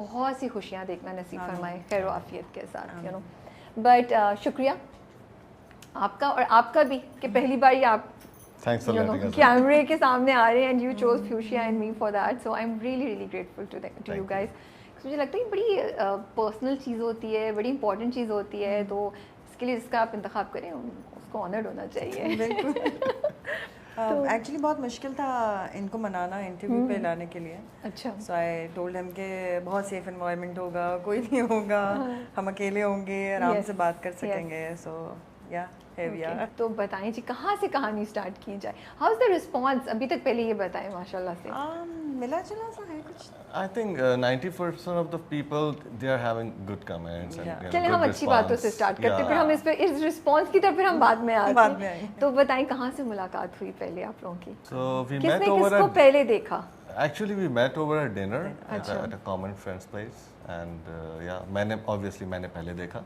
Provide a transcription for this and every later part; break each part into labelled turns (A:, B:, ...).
A: बहुत सी खुशियाँ देखना नसीब फरमाए खैर आफियत के साथ बट शुक्रिया आपका और आपका भी कि पहली बार ही आप कैमरे के सामने आ रहे हैं and you chose fuchsia and me for that so I am really grateful to you guys. मुझे लगता है बड़ी पर्सनल चीज़ होती है, बड़ी इंपॉर्टेंट चीज़ होती है, तो इसके लिए जिसका आप इंतखाब करें उसको ऑनर्ड होना चाहिए।
B: एक्चुअली बहुत मुश्किल था इनको मनाना इंटरव्यू पे लाने के लिए।
A: अच्छा।
B: सो आई टोल्ड हिम कि बहुत सेफ एनवायरनमेंट होगा, कोई नहीं होगा, हम अकेले होंगे, आराम से बात कर सकेंगे। सो या
A: तो बताएं जी कहाँ से कहानी स्टार्ट की जाए, हाउ इज द रिस्पांस अभी तक, पहले ये बताएं माशाल्लाह से।
B: मिला जुला सा है कुछ।
C: I think 90% of the people they are having good comments and
A: चलिए हम अच्छी बातों से स्टार्ट करते हैं, फिर हम इस रिस्पांस की तरफ फिर हम बाद में आते हैं। तो बताएं कहाँ से मुलाकात हुई पहले आप लोगों की, किसने किसको पहले देखा?
C: Actually we met over a dinner at a common friend's place and मैंने पहले देखा।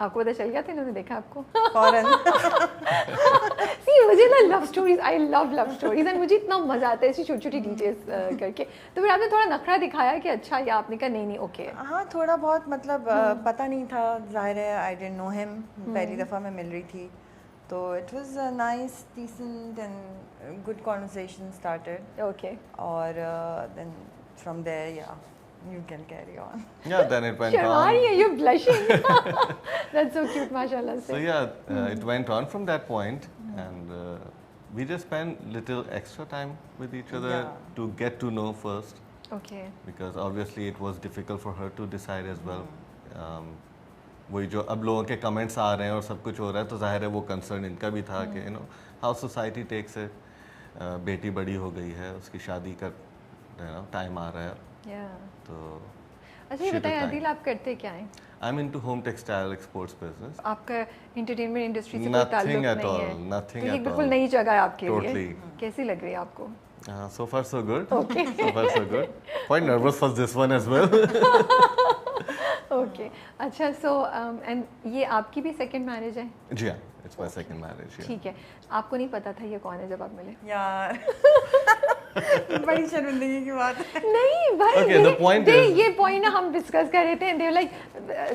A: आपको पता चल गया था इन्होंने देखा आपको?
B: फौरन।
A: सी मुझे ना love stories, I love love stories and मुझे इतना मजा आता है ऐसी छोटी छोटी डिटेल्स करके। तो फिर आपने थोड़ा नखरा दिखाया कि अच्छा, या आपने कहा नहीं ओके?
B: हाँ थोड़ा बहुत, मतलब पता नहीं था, जाहिर है आई डिडंट नो हिम, पहली दफ़ा मैं मिल रही थी, तो it was a nice decent and good conversation started.
A: Okay.
B: और then from there you can carry on.
C: Yeah, then it went
A: on. You're blushing. That's so cute, mashallah.
C: So it went on from that point, and we just spent little extra time with each other to get to know first.
A: Okay.
C: Because obviously it was difficult for her to decide as well. वही जो अब लोगों के comments आ रहे हैं और सब कुछ हो रहा है, तो जाहिर है वो कंसर्न इनका भी था कि हाउ सोसाइटी टेक्स इट, बेटी बड़ी हो गई है, उसकी शादी का टाइम आ रहा है। तो
A: अच्छा ये बताएं आदिल, आप करते क्या हैं?
C: I am into home textile exports business.
A: आपका एंटरटेनमेंट इंडस्ट्री से कोई ताल्लुक नहीं है?
C: Nothing
A: at all. बिल्कुल नई जगह है आपके लिए। कैसी लग रही है आपको?
C: So far so good. Okay. So far so good. Quite nervous for this one as well.
A: Okay. अच्छा, so and ये आपकी भी सेकंड मैरिज है?
C: जी हाँ, it's my second marriage.
A: ठीक है। आपको नहीं पता था ये कौन है जब आप मिले?
B: यार बड़ी शर्मिंदगी की बात है।
A: नहीं भाई,
C: okay, the point is,
A: ये पॉइंट ना हम डिस्कस कर रहे थे and they were like,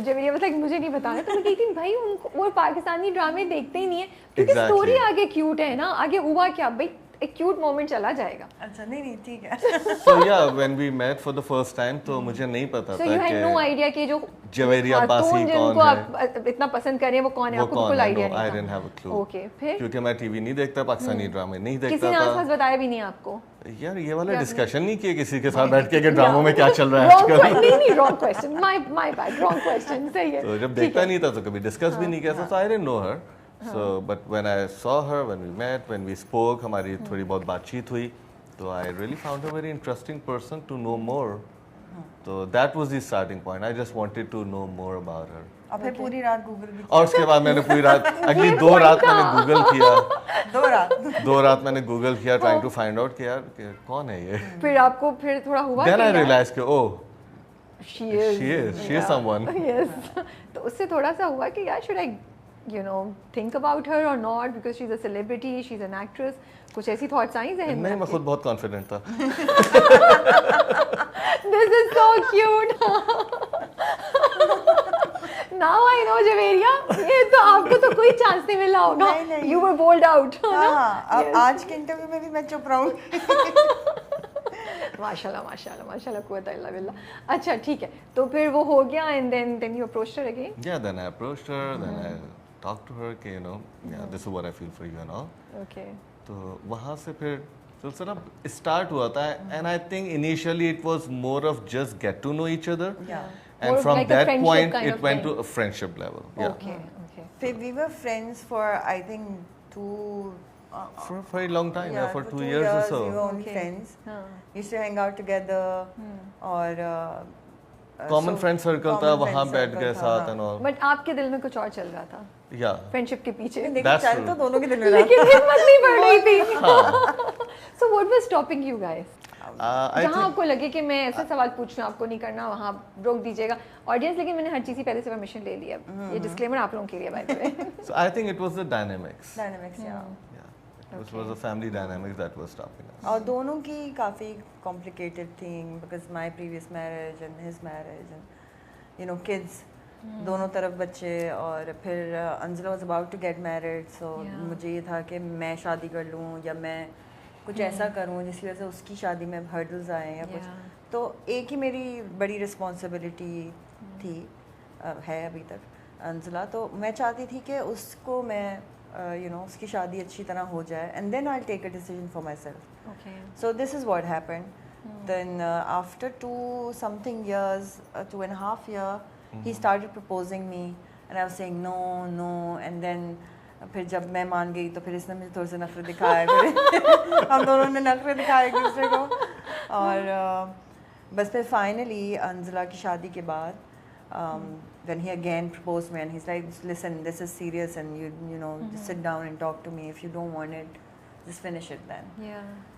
A: Javeria was like मुझे नहीं बताना, तो मैं कहती थी भाई उनको वो पाकिस्तानी ड्रामे देखते ही नहीं है क्योंकि स्टोरी आगे क्यूट है ना, आगे हुआ क्या भाई, एक क्यूट मोमेंट चला जाएगा।
B: अच्छा नहीं ठीक है।
C: So yeah, when we met for the first time, तो मुझे नहीं पता था कि
A: you had no idea कि जो
C: जवेरिया बासी कौन
A: जिनको आप इतना पसंद कर रहे हैं वो कौन है, आपको बिल्कुल आइडिया नहीं था?
C: I didn't have a clue.
A: Okay, फिर
C: क्योंकि मैं टीवी नहीं देखता, पाकिस्तानी ड्रामे नहीं देखता था।
A: किसी ने आसपास बताया भी नहीं आपको?
C: यार ये वाला डिस्कशन नहीं किया किसी के साथ बैठ के कि ड्रामों में क्या चल रहा है आजकल।
A: नहीं wrong question, my bad, wrong question. सही है।
C: तो जब देखता नहीं था तो कभी डिस्कस भी नहीं किया था, so I didn't know her. So, but when I saw her, when we met, when we spoke, हमारी थोड़ी बहुत बातचीत हुई, तो I really found a very interesting person to know more. So that was the starting point. I just wanted to know more about her.
B: और फिर पूरी रात गूगल भी,
C: और उसके बाद मैंने पूरी रात, अगली 2 रात मैंने गूगल किया। 2 रात मैंने गूगल किया trying to find out कि यार कौन है ये।
A: फिर आपको फिर थोड़ा हुआ?
C: Then I realized कि oh,
A: she is
C: someone.
A: Yes. तो उससे थोड़ा सा हुआ कि यार should I think about her or not because she's a celebrity, she's an actress, कुछ ऐसी thoughts आई ज़हन में?
C: नहीं, मैं खुद बहुत confident था।
A: This is so cute. Now I know Javeria, ये तो आपको तो कोई चांस नहीं मिला होगा। You were bowled out.
B: हाँ, आज के इंटरव्यू में भी मैं चुप रहूँगी।
A: माशाल्लाह माशाल्लाह माशाल्लाह, कुव्वत इल्ला बिल्लाह। अच्छा ठीक है, तो फिर वो हो गया and then you approached her again?
C: Yeah, then I approached her, then I talked to her कि this is what I feel for you and all.
A: Okay.
C: तो वहाँ से फिर सिलसिला स्टार्ट हुआ था and I think initially it was more of just get to know each other.
B: Yeah.
C: And
A: more
C: from
A: like
C: that point it went
A: thing.
C: to a friendship level. Yeah.
A: Okay.
B: We were friends for I think 2
C: for a very long time,
B: yeah,
C: for 2 years or so.
B: We were only friends. Used to hang out together और
C: common friend circle था, वहाँ बैठ गए साथ and all.
A: But आपके दिल में कुछ और चल रहा था?
C: Yeah.
A: फ्रेंडशिप के पीछे।
B: लेकिन चल तो दोनों के दिल में रहा।
A: लेकिन हिम्मत नहीं पड़ रही थी। So what was stopping you guys? जहाँ आपको लगे कि मैं ऐसे सवाल पूछ रहा हूँ, आपको नहीं करना, वहाँ रोक दीजिएगा ऑडियंस, लेकिन मैंने हर चीज़ की पहले से परमिशन ले लिया। ये डिस्क्लेमर आप लोगों के लिए by the way.
C: So I think it was the dynamics.
B: Yeah.
C: It was a family dynamics that was stopping us.
B: और दोनों की काफ़ी complicated thing because my previous marriage and his marriage and you know kids, दोनों तरफ बच्चे, और फिर अंजला was about to get married, so मुझे ये था कि मैं शादी कर लूँ या मैं कुछ ऐसा करूँ जिसकी वजह से उसकी शादी में hurdles आए या कुछ, तो एक ही मेरी बड़ी responsibility थी, है अभी तक अंजला, तो मैं चाहती थी कि उसको मैं you know उसकी शादी अच्छी तरह हो जाए and then I'll take a decision for myself.
A: Okay.
B: So this is what happened. Then after 2 years, 2.5 years, he started proposing me and I was saying no and then फिर जब मैं मान गई तो फिर इसने मुझे थोड़ा सा नफरत दिखाया, फिर हम दोनों ने नफरत दिखाया एक दूसरे को, और बस फिर finally अंजला की शादी के बाद when he again proposed me and he's like, listen, this is serious and you know just sit down and talk to me, if you don't want it just finish it then.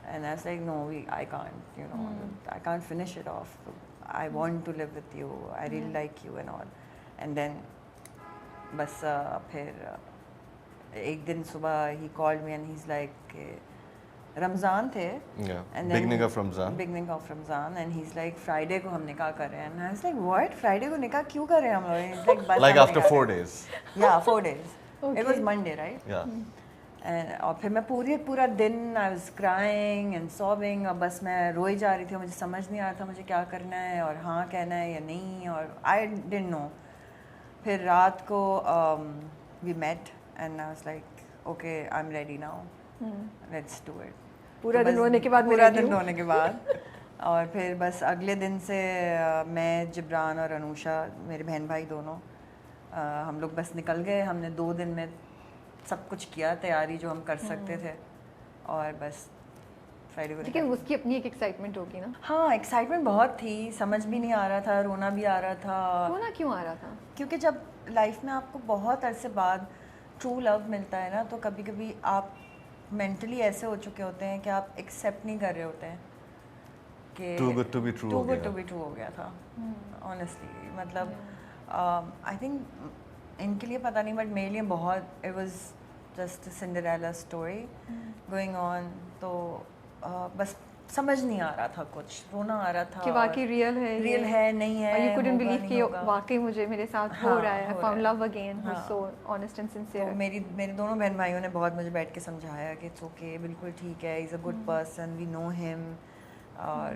B: And I was like, no, I can't, you know, I can't finish it off, I want to live with you, I really like you and all. And then बस फिर एक दिन सुबह he called me and he's like, Ramzan थे, and then beginning of Ramzan and he's like, Friday को हम निकाह कर रहे हैं, and I was like, what, Friday को निकाह क्यों कर रहे हैं हम लोग? He's like,
C: like after 4 days.
B: Yeah, 4 days.
A: Okay.
B: It was Monday, right?
C: Yeah.
B: And और फिर मैं पूरा दिन I was crying and sobbing, और बस मैं रोई जा रही थी, मुझे समझ नहीं आ रहा था मुझे क्या करना है और हाँ कहना है या नहीं, और I didn't know. फिर रात को we met and I was like, okay, I'm ready now, let's do it.
A: पूरा दिन रोने के बाद और फिर बस अगले दिन से मैं, जिब्रान और अनुषा, मेरे बहन भाई दोनों, हम लोग बस निकल गए, हमने 2 दिन में सब कुछ किया, तैयारी जो हम कर सकते थे, और बस फ्राइडे को। लेकिन उसकी अपनी एक एक्साइटमेंट होगी ना?
B: हाँ, एक्साइटमेंट बहुत थी, समझ भी नहीं आ रहा था, रोना भी आ रहा था।
A: रोना क्यों आ रहा था?
B: क्योंकि जब लाइफ में आपको बहुत अरसे बाद ट्रू लव मिलता है ना, तो कभी कभी आप मेंटली ऐसे हो चुके होते हैं कि आप एक्सेप्ट नहीं कर रहे होते हैं कि
C: too good to be true
B: हो गया था, ऑनेस्टली। मतलब आई थिंक इनके लिए पता नहीं, बट मेरे लिए बहुत, it was just Cinderella story going on, तो बस समझ नहीं आ रहा था, कुछ रोना आ रहा था
A: कि वाकई रियल है
B: नहीं है,
A: you couldn't believe कि वाकई मुझे मेरे साथ हो रहा है, found love again, who's so honest and sincere.
B: तो मेरे दोनों बहन भाइयों ने बहुत मुझे बैठ के समझाया कि इट्स ओके, बिल्कुल ठीक है, he's a good person, we know him, और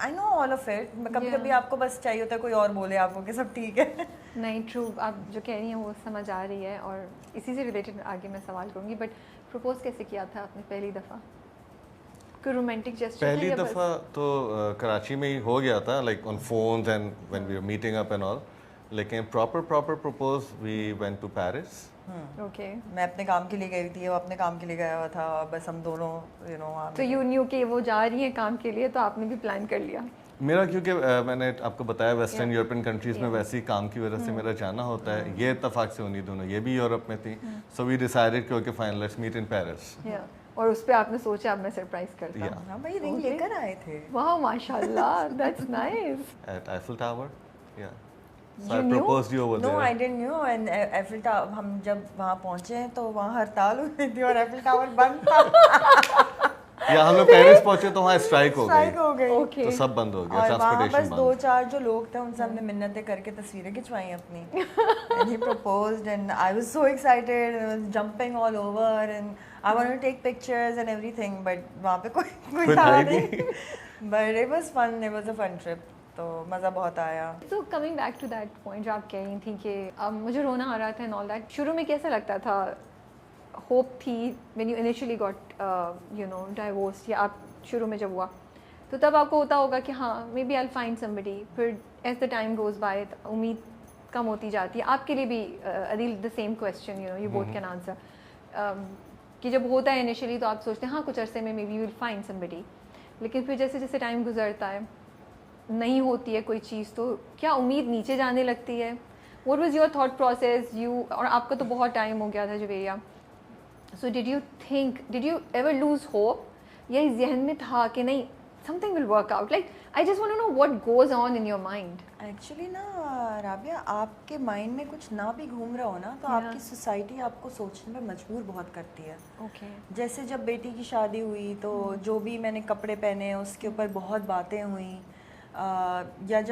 B: I know all of it. कभी आपको बस चाहिए होता है कोई और बोले आपको कि सब ठीक है।
A: नहीं, ट्रू, आप जो कह रही हैं वो समझ आ रही है, और इसी से रिलेटेड आगे मैं सवाल करूँगी। बट प्रपोज कैसे किया था आपने पहली दफ़ा? कोई रोमांटिक जेस्चर?
C: पहली दफ़ा तो कराची में ही हो गया था, like on phones and when we were meeting up and all, लेकिन proper propose we went to Paris.
A: Okay.
B: मैं अपने काम के लिए गई थी, वो अपने काम के लिए गया हुआ था, बस हम दोनों यू नो।
A: तो यू न्यू कि वो जा रही है काम के लिए, तो आपने भी प्लान कर लिया?
C: मेरा क्योंकि मैंने आपको बताया वेस्टर्न यूरोपियन कंट्रीज़ में वैसे ही काम की वजह से मेरा जाना होता है, ये इत्तेफाक से उन्हीं दोनों, ये भी यूरोप में थी, सो वी डिसाइडेड कि okay fine, let's meet in Paris.
A: और उस पे आपने सोचा अब मैं सरप्राइज करता हूं।
B: हां भाई, रिंग लेकर आए थे।
A: वाह, माशाल्लाह, that's nice.
C: At Eiffel tower, या so I proposed you over there.
B: No, I didn't knew. And Eiffel tower, हम जब वहां पहुंचे तो वहां हड़ताल हुई थी और आईफिल टावर बंद था।
C: या हम लोग पेरिस पहुंचे तो वहाँ स्ट्राइक हो गई।
A: Okay.
C: तो सब बंद हो गया,
B: और
C: ट्रांसपोर्टेशन
B: बस
C: बंद।
B: 2-4 जो लोग थे उनसे हमने मिन्नतें करके तस्वीरें खिंचवाई अपनी। And he proposed and I was so excited and I was jumping all over and I wanted to take pictures and everything, but वहाँ पे कोई था नहीं। But it was fun, it was a fun trip. तो मज़ा बहुत आया।
A: So coming back to that point जो आप कह रही थी कि अब मुझे रोना आ रहा था and all that, शुरू में कैसा लगता था? होप थी when you initially got you know divorced, या आप शुरू में जब हुआ तो तब आपको होता होगा कि हाँ maybe I'll find somebody, फिर as the time goes by उम्मीद कम होती जाती है। आपके लिए भी Adil the same question, you know, you both can answer, कि जब होता है initially तो आप सोचते हैं हाँ कुछ अरसे में maybe you'll find somebody, लेकिन फिर जैसे जैसे टाइम गुजरता है नहीं होती है कोई चीज़, तो क्या उम्मीद नीचे जाने लगती है? What was your thought process? और आपका तो बहुत टाइम हो गया था Javeria, so did you ever lose hope, या इस जहन में था कि नहीं something will work out. Like, I just want to know what goes on in your mind.
B: Actually ना राबिया, आपके माइंड में कुछ ना भी घूम रहा हो ना, तो आपकी सोसाइटी आपको सोचने पे मजबूर बहुत करती है.
A: Okay.
B: जैसे जब बेटी की शादी हुई तो जो भी मैंने कपड़े पहने उसके ऊपर बहुत बातें हुई, या जब